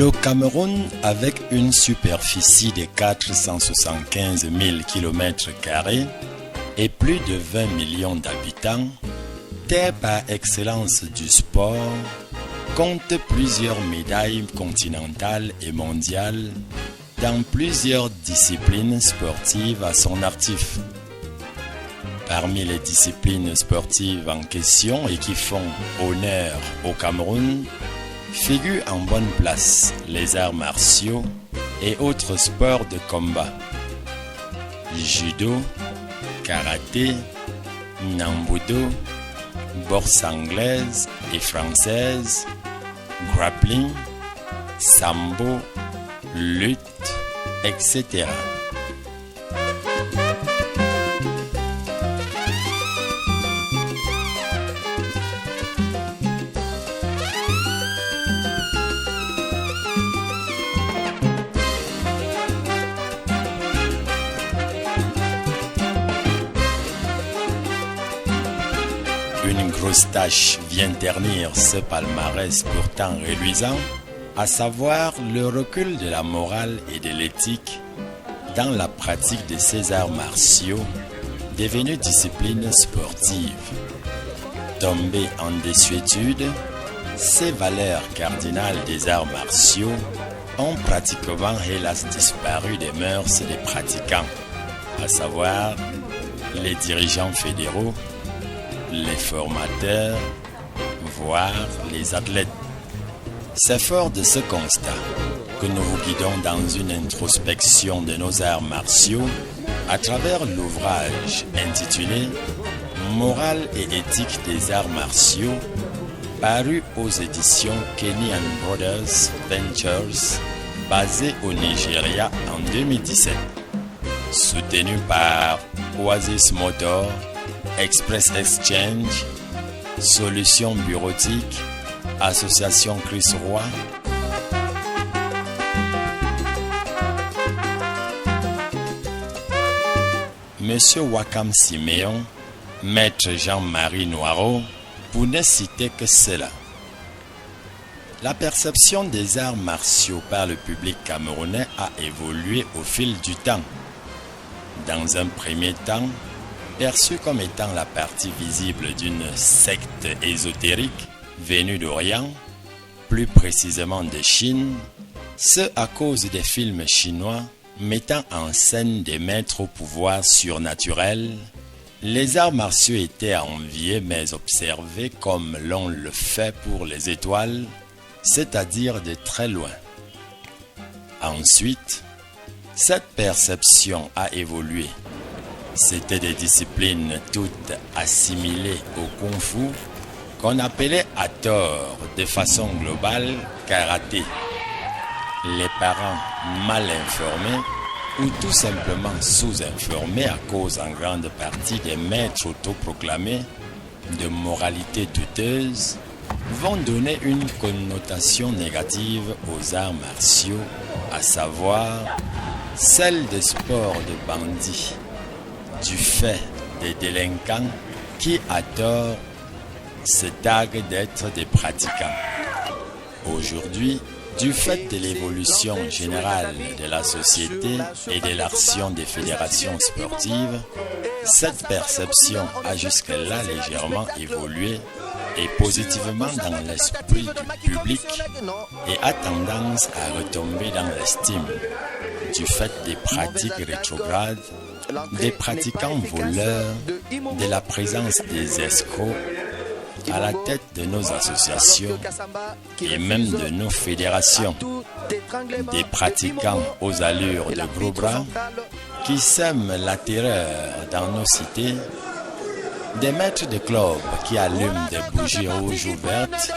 Le Cameroun, avec une superficie de 475 000 km² et plus de 20 millions d'habitants, terre par excellence du sport, compte plusieurs médailles continentales et mondiales dans plusieurs disciplines sportives à son actif. Parmi les disciplines sportives en question et qui font honneur au Cameroun, figurent en bonne place les arts martiaux et autres sports de combat. Judo, karaté, nambudo, boxe anglaise et française, grappling, sambo, lutte, etc. Une grosse tâche vient ternir ce palmarès pourtant reluisant, à savoir le recul de la morale et de l'éthique dans la pratique de ces arts martiaux devenus disciplines sportives. Tombées en désuétude, ces valeurs cardinales des arts martiaux ont pratiquement hélas disparu des mœurs des pratiquants, à savoir les dirigeants fédéraux, les formateurs, voire les athlètes. C'est fort de ce constat que nous vous guidons dans une introspection de nos arts martiaux à travers l'ouvrage intitulé « Morale et éthique des arts martiaux » paru aux éditions Kenyan Brothers Ventures, basé au Nigeria en 2017. Soutenu par Oasis Motor, Express Exchange, Solutions Bureautique, Association Chris Roy. Monsieur Wakam Siméon, Maître Jean-Marie Noirot, pour ne citer que cela. La perception des arts martiaux par le public camerounais a évolué au fil du temps. Dans un premier temps, perçu comme étant la partie visible d'une secte ésotérique venue d'Orient, plus précisément de Chine, ce à cause des films chinois mettant en scène des maîtres au pouvoir surnaturel, les arts martiaux étaient enviés mais observés comme l'on le fait pour les étoiles, c'est-à-dire de très loin. Ensuite, cette perception a évolué. C'était des disciplines toutes assimilées au kung-fu qu'on appelait à tort de façon globale karaté. Les parents mal informés ou tout simplement sous-informés à cause en grande partie des maîtres autoproclamés de moralité douteuse vont donner une connotation négative aux arts martiaux, à savoir celle des sports de bandits, du fait des délinquants qui, à tort, se taguent d'être des pratiquants. Aujourd'hui, du fait de l'évolution générale de la société et de l'action des fédérations sportives, cette perception a jusque-là légèrement évolué et positivement dans l'esprit du public et a tendance à retomber dans l'estime du fait des pratiques rétrogrades, des pratiquants voleurs, de la présence des escrocs à la tête de nos associations et même de nos fédérations, des pratiquants aux allures de gros bras qui sèment la terreur dans nos cités, des maîtres de clubs qui allument des bougies rouges ou vertes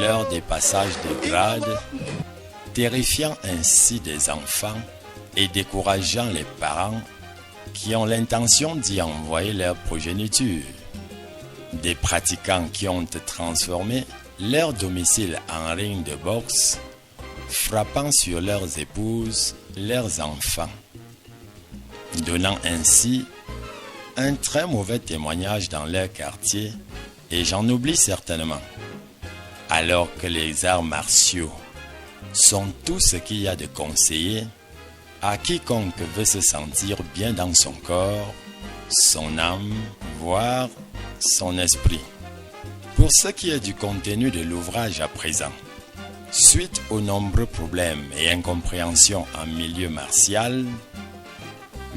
lors des passages de grade, terrifiant ainsi des enfants et décourageant les parents qui ont l'intention d'y envoyer leur progéniture. Des pratiquants qui ont transformé leur domicile en ring de boxe, frappant sur leurs épouses, leurs enfants, donnant ainsi un très mauvais témoignage dans leur quartier, et j'en oublie certainement. Alors que les arts martiaux sont tout ce qu'il y a de conseillé à quiconque veut se sentir bien dans son corps, son âme, voire son esprit. Pour ce qui est du contenu de l'ouvrage à présent, suite aux nombreux problèmes et incompréhensions en milieu martial,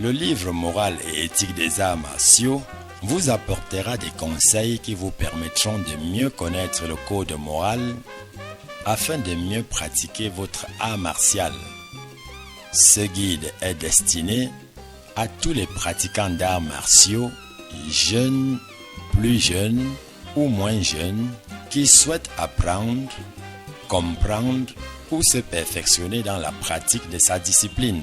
le livre Morale et éthique des arts martiaux vous apportera des conseils qui vous permettront de mieux connaître le code moral afin de mieux pratiquer votre art martial. Ce guide est destiné à tous les pratiquants d'arts martiaux, jeunes, plus jeunes ou moins jeunes, qui souhaitent apprendre, comprendre ou se perfectionner dans la pratique de sa discipline.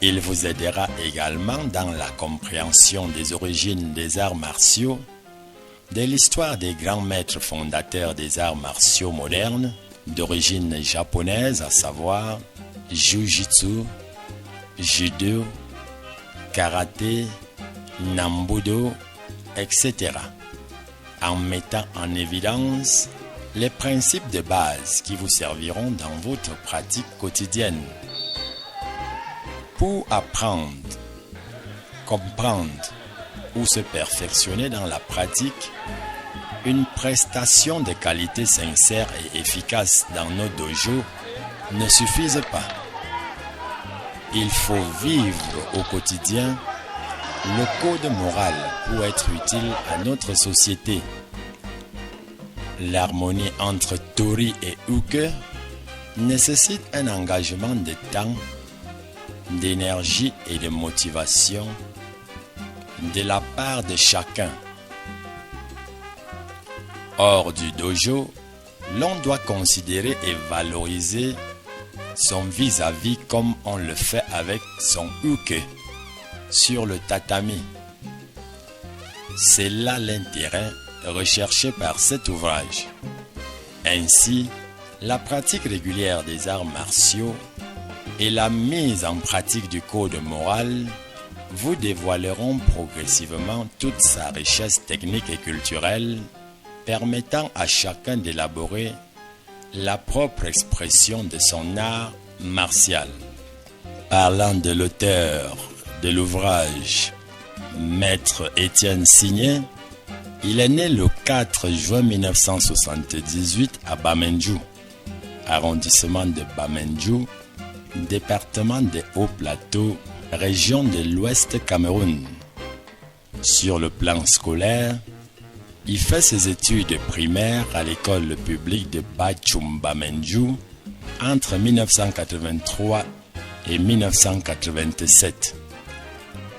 Il vous aidera également dans la compréhension des origines des arts martiaux, de l'histoire des grands maîtres fondateurs des arts martiaux modernes, d'origine japonaise, à savoir Jiu-Jitsu, Judo, Karaté, Nambudo, etc. En mettant en évidence les principes de base qui vous serviront dans votre pratique quotidienne. Pour apprendre, comprendre ou se perfectionner dans la pratique, une prestation de qualité sincère et efficace dans nos dojos ne suffise pas. Il faut vivre au quotidien le code moral pour être utile à notre société. L'harmonie entre Tori et Uke nécessite un engagement de temps, d'énergie et de motivation de la part de chacun. Hors du dojo, l'on doit considérer et valoriser son vis-à-vis comme on le fait avec son uke sur le tatami. C'est là l'intérêt recherché par cet ouvrage. Ainsi, la pratique régulière des arts martiaux et la mise en pratique du code moral vous dévoileront progressivement toute sa richesse technique et culturelle, permettant à chacun d'élaborer la propre expression de son art martial. Parlant de l'auteur de l'ouvrage, Maître Étienne Signé, il est né le 4 juin 1978 à Bamendjou, arrondissement de Bamendjou, département des Hauts-Plateaux, région de l'Ouest Cameroun. Sur le plan scolaire, il fait ses études primaires à l'école publique de Bachum Bamendjou entre 1983 et 1987.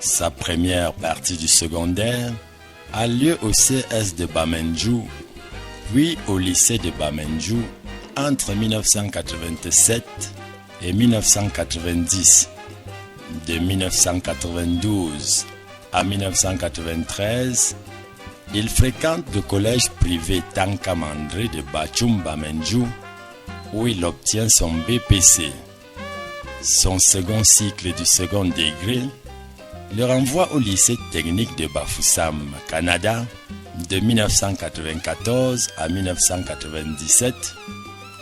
Sa première partie du secondaire a lieu au CS de Bamendjou, puis au lycée de Bamendjou entre 1987 et 1990. De 1992 à 1993, il fréquente le collège privé Tankamandré de Bachum Bamendjou, où il obtient son BPC. Son second cycle du second degré le renvoie au lycée technique de Bafoussam, Canada, de 1994 à 1997,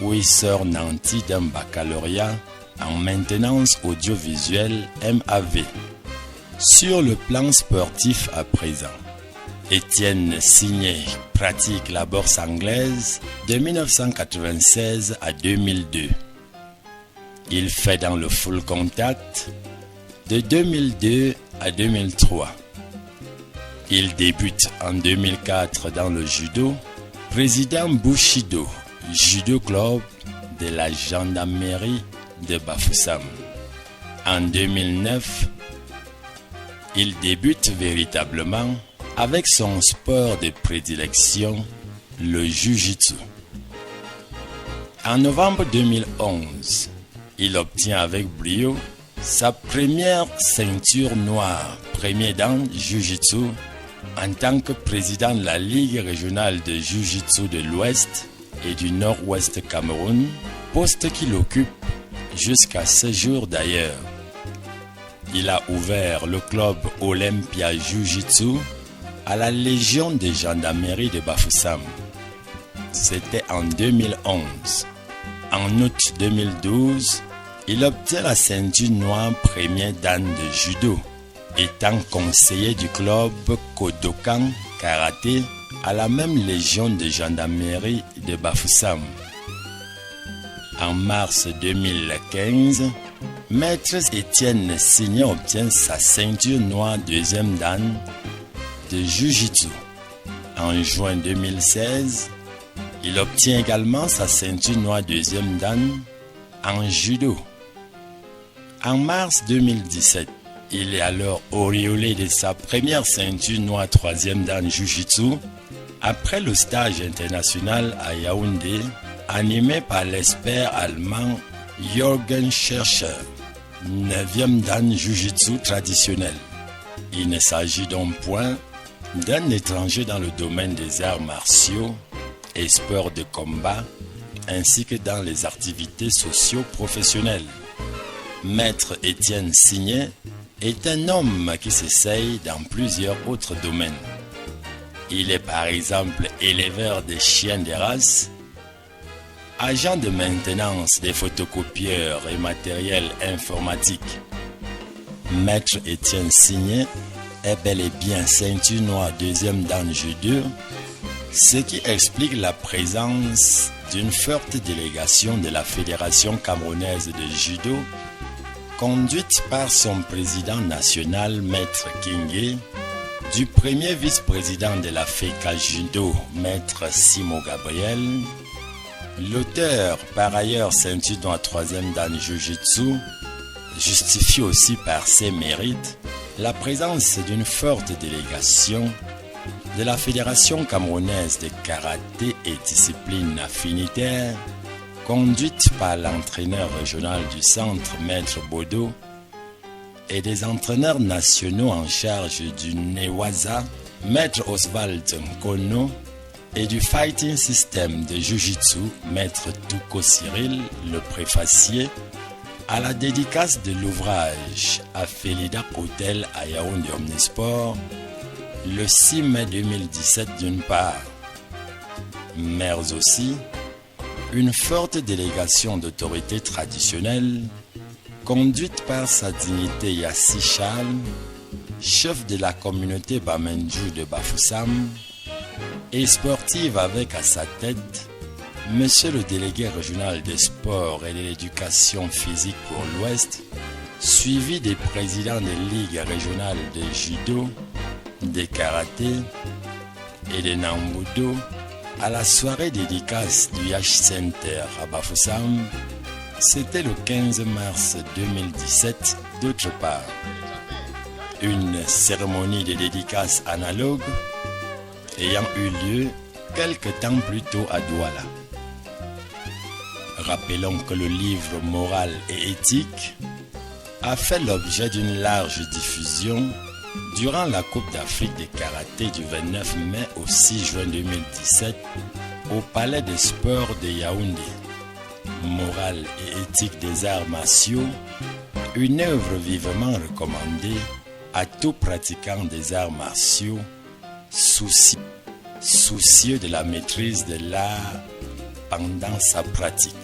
où il sort nanti d'un baccalauréat en maintenance audiovisuelle MAV. Sur le plan sportif à présent, Étienne Signé pratique la boxe anglaise de 1996 à 2002. Il fait dans le full contact de 2002 à 2003. Il débute en 2004 dans le judo, président Bushido, judo club de la gendarmerie de Bafoussam. En 2009, il débute véritablement avec son sport de prédilection, le Jiu-Jitsu. En novembre 2011, il obtient avec brio sa première ceinture noire, premier dans Jiu-Jitsu, en tant que président de la Ligue régionale de Jiu-Jitsu de l'Ouest et du Nord-Ouest Cameroun, poste qu'il occupe jusqu'à ce jour d'ailleurs. Il a ouvert le club Olympia Jiu-Jitsu à la Légion de gendarmerie de Bafoussam. C'était en 2011. En août 2012, il obtient la ceinture noire première dan de judo, étant conseiller du club Kodokan Karaté à la même légion de gendarmerie de Bafoussam. En mars 2015, Maître Étienne Signé obtient sa ceinture noire deuxième dan de Jiu-Jitsu. En juin 2016, il obtient également sa ceinture noire deuxième dan en judo. En mars 2017, il est alors auréolé de sa première ceinture noire troisième dan Jiu-Jitsu après le stage international à Yaoundé animé par l'expert allemand Jürgen Schercher, 9e dan Jiu-Jitsu traditionnel. Il ne s'agit donc point d'un étranger dans le domaine des arts martiaux et sports de combat, ainsi que dans les activités socio-professionnelles. Maître Étienne Signé est un homme qui s'essaye dans plusieurs autres domaines. Il est par exemple éleveur des chiens de race, agent de maintenance des photocopieurs et matériel informatique. Maître Étienne Signé est bel et bien ceinture noire deuxième dan judo, ce qui explique la présence d'une forte délégation de la Fédération camerounaise de judo, conduite par son président national, Maître Kingé, du premier vice-président de la FECA Judo, Maître Simo Gabriel. L'auteur, par ailleurs ceinture noire troisième dan Jiu-Jitsu, justifie aussi par ses mérites la présence d'une forte délégation de la Fédération camerounaise de karaté et discipline affinitaire, conduite par l'entraîneur régional du centre, Maître Bodo, et des entraîneurs nationaux en charge du Newaza, Maître Oswald Nkono, et du Fighting System de Jiu-Jitsu, Maître Touko Cyril, le préfacier, à la dédicace de l'ouvrage à Felida Hotel à Yaoundé Omnisport, le 6 mai 2017 d'une part. Mais aussi, une forte délégation d'autorités traditionnelles, conduite par sa dignité Yassi Charles, chef de la communauté Bamendjou de Bafoussam, et sportive avec à sa tête Monsieur le délégué régional des sports et de l'éducation physique pour l'Ouest, suivi des présidents des ligues régionales de judo, de karaté et de nambudo, à la soirée dédicace du Yash Center à Bafoussam. C'était le 15 mars 2017 d'autre part. Une cérémonie de dédicace analogue ayant eu lieu quelque temps plus tôt à Douala. Rappelons que le livre Morale et éthique a fait l'objet d'une large diffusion durant la Coupe d'Afrique de karaté du 29 mai au 6 juin 2017 au Palais des Sports de Yaoundé. Morale et éthique des arts martiaux, une œuvre vivement recommandée à tout pratiquant des arts martiaux soucieux de la maîtrise de l'art pendant sa pratique.